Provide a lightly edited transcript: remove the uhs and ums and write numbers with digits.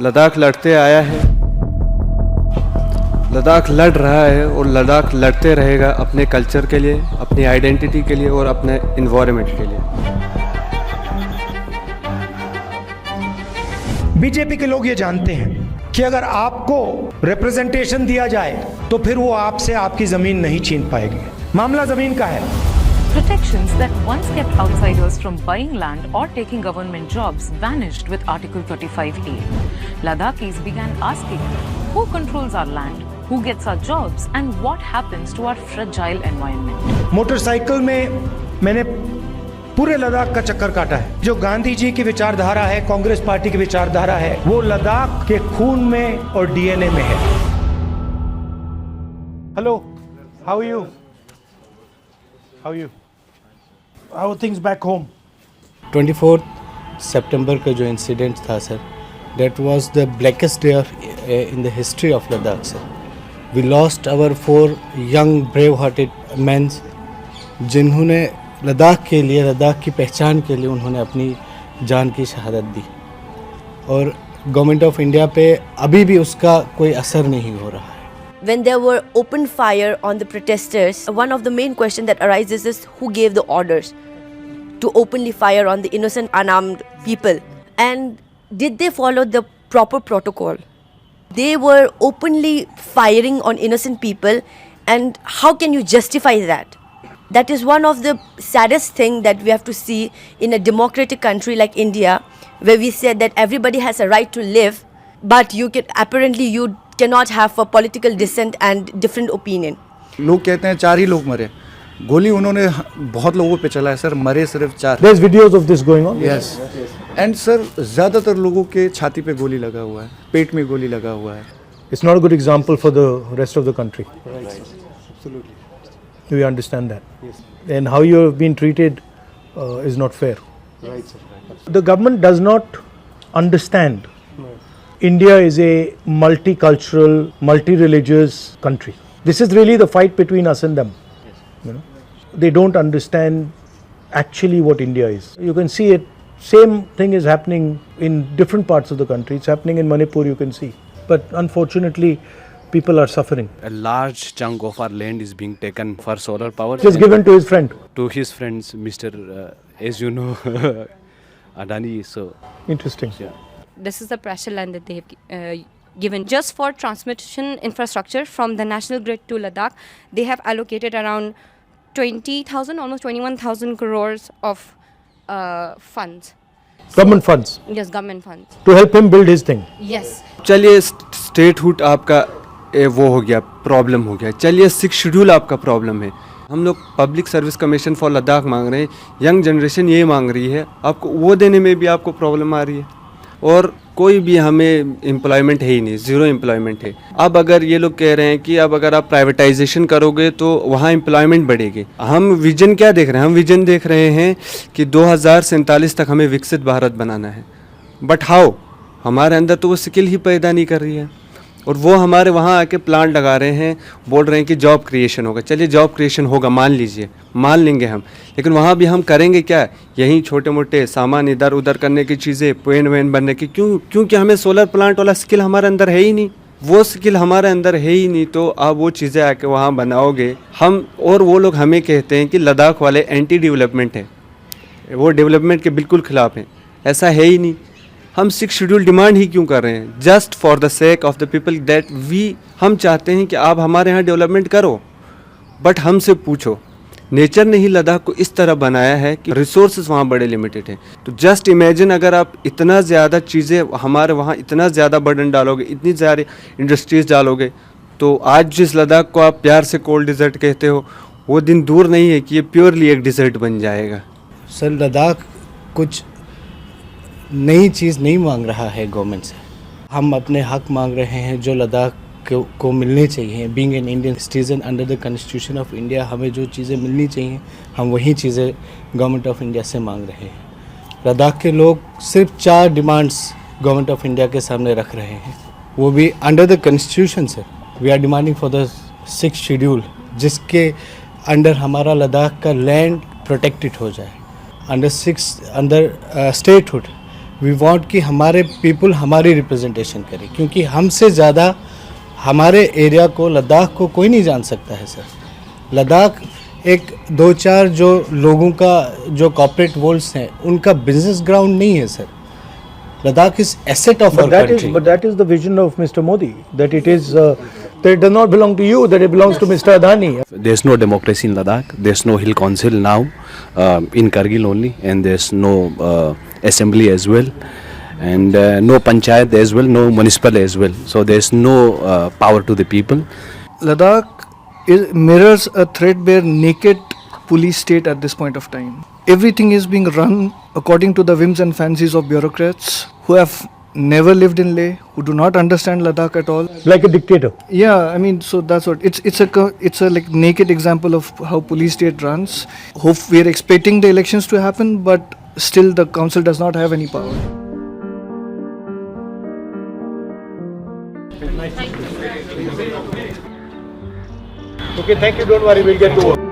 लद्दाख लड़ते आया है, लद्दाख लड़ रहा है और लद्दाख लड़ते रहेगा अपने कल्चर के लिए, अपनी आइडेंटिटी के लिए और अपने इन्वायरमेंट के लिए। बीजेपी के लोग ये जानते हैं कि अगर आपको रिप्रेजेंटेशन दिया जाए तो फिर वो आपसे आपकी जमीन नहीं छीन पाएगी। मामला जमीन का है। Protections that once kept outsiders from buying land or taking government jobs vanished with Article 35A. Ladakis began asking, who controls our land, who gets our jobs, and what happens to our fragile environment? Motorcycle में मैंने पूरे लद्दाख का चक्कर काटा है। जो गांधी जी की विचारधारा है, कांग्रेस पार्टी की विचारधारा है, वो लद्दाख के खून में और डीएनए में है। Hello, how are you? How are you? How are things back home? 24 सितंबर का जो इंसिडेंट था sir, that was the blackest day in the history of Ladakh sir. We lost our 4 young brave-hearted men जिन्होंने लद्दाख के लिए, लद्दाख की पहचान के लिए उन्होंने अपनी जान की शहादत दी और गवर्नमेंट ऑफ इंडिया पे अभी भी उसका कोई असर नहीं हो रहा है। When there were open fire on the protesters, one of the main questions that arises is who gave the orders to openly fire on the innocent unarmed people, and did they follow the proper protocol? They were openly firing on innocent people, and how can you justify that? That is one of the saddest thing that we have to see in a democratic country like India, where we said that everybody has a right to live, but you cannot have a political dissent and different opinion. लोग कहते हैं 4 ही लोग मरे, गोली उन्होंने बहुत लोगों पे चला है सर, मरे सिर्फ 4। There's videos of this going on. Yes. And sir ज़्यादातर लोगों के छाती पे गोली लगा हुआ है, पेट में गोली लगा हुआ है। It's not a good example for the rest of the country. Right. Absolutely. Do you understand that? Yes. And how you have been treated is not fair. Right, sir. The government does not understand India is a multicultural, multi-religious country. This is really the fight between us and them. Yes. You know? They don't understand actually what India is. You can see it. Same thing is happening in different parts of the country. It's happening in Manipur, you can see. But unfortunately, people are suffering. A large chunk of our land is being taken for solar power. Just given to his friend. To his friends, Mr. As you know, Adani. So Interesting. yeah. This is the pressure land that they have given just for transmission infrastructure from the national grid to Ladakh. They have allocated around 20,000, almost 21,000 crores of funds. Government funds. Yes, government funds. To help him build his thing. Yes. चलिए statehood आपका वो हो गया, problem हो गया। चलिए 6 schedule आपका problem है। हम लोग public service commission for Ladakh मांग रहे हैं, यंग जनरेशन ये मांग रही है, आपको वो देने में भी आपको प्रॉब्लम आ रही है और कोई भी हमें एम्प्लॉयमेंट है ही नहीं, ज़ीरो एम्प्लॉयमेंट है। अब अगर ये लोग कह रहे हैं कि अब अगर आप प्राइवेटाइजेशन करोगे तो वहाँ एम्प्लॉयमेंट बढ़ेगी। हम विजन क्या देख रहे हैं? हम विजन देख रहे हैं कि 2047 तक हमें विकसित भारत बनाना है, बट हाउ? हमारे अंदर तो वो स्किल ही पैदा नहीं कर रही है और वो हमारे वहाँ आके प्लांट लगा रहे हैं, बोल रहे हैं कि जॉब क्रिएशन होगा। चलिए जॉब क्रिएशन होगा, मान लीजिए, मान लेंगे हम, लेकिन वहाँ भी हम करेंगे क्या? यहीं छोटे मोटे सामान इधर उधर करने की चीज़ें, पेन वेन बनने की। क्योंकि हमें सोलर प्लांट वाला स्किल हमारे अंदर है ही नहीं, वो स्किल हमारे अंदर है ही नहीं। तो आप वो चीज़ें आके वहाँ बनाओगे हम, और वो लोग हमें कहते हैं कि लद्दाख वाले एंटी डेवलपमेंट हैं, वो डेवलपमेंट के बिल्कुल ख़िलाफ़ हैं। ऐसा है ही नहीं। हम 6 शेड्यूल डिमांड ही क्यों कर रहे हैं? Just for the sake of the people that हम चाहते हैं कि आप हमारे यहाँ डेवलपमेंट करो, बट हमसे पूछो। नेचर ने ही लद्दाख को इस तरह बनाया है कि रिसोर्सेज वहाँ बड़े लिमिटेड हैं। तो जस्ट इमेजिन अगर आप इतना ज़्यादा चीज़ें हमारे वहाँ इतना ज़्यादा बर्डन डालोगे, इतनी ज़्यादा इंडस्ट्रीज़ डालोगे, तो आज जिस लद्दाख को आप प्यार से कोल्ड डिज़र्ट कहते हो, वो दिन दूर नहीं है कि ये प्योरली एक डिज़र्ट बन जाएगा। सर लद्दाख कुछ नई चीज़ नहीं मांग रहा है गवर्नमेंट से। हम अपने हक मांग रहे हैं जो लद्दाख को मिलने चाहिए। Being an Indian citizen under the constitution of India, हमें जो चीज़ें मिलनी चाहिए हम वही चीज़ें गवर्नमेंट ऑफ इंडिया से मांग रहे हैं। लद्दाख के लोग सिर्फ 4 डिमांड्स गवर्नमेंट ऑफ इंडिया के सामने रख रहे हैं, वो भी अंडर द कॉन्स्टिट्यूशन से। We are demanding for the 6th schedule, जिसके अंडर हमारा लद्दाख का लैंड प्रोटेक्टेड हो जाए, अंडर स्टेटहुड वी वांट कि हमारे पीपल हमारी रिप्रेजेंटेशन करे, क्योंकि हमसे ज़्यादा हमारे एरिया को, लद्दाख को कोई नहीं जान सकता है सर। लद्दाख एक दो चार जो लोगों का जो कॉर्पोरेट वर्ल्ड्स हैं उनका बिजनेस ग्राउंड नहीं है sir. Ladakh is asset of our country. But that is the vision of Mr. Modi, that it is that it does not belong to you, that it belongs to Mr. Adani. There's no democracy in Ladakh. There's no hill council now, in Kargil only, and there's no assembly as well, and no panchayat as well, no municipal as well. So there's no power to the people. Ladakh mirrors a threadbare, naked police state at this point of time. Everything is being run according to the whims and fancies of bureaucrats who have never lived in Leh, who do not understand Ladakh at all. Like a dictator. Yeah, I mean, so that's what it's a like naked example of how police state runs. Hope we are expecting the elections to happen, but still the council does not have any power. Okay, thank you. Don't worry, we'll get to work.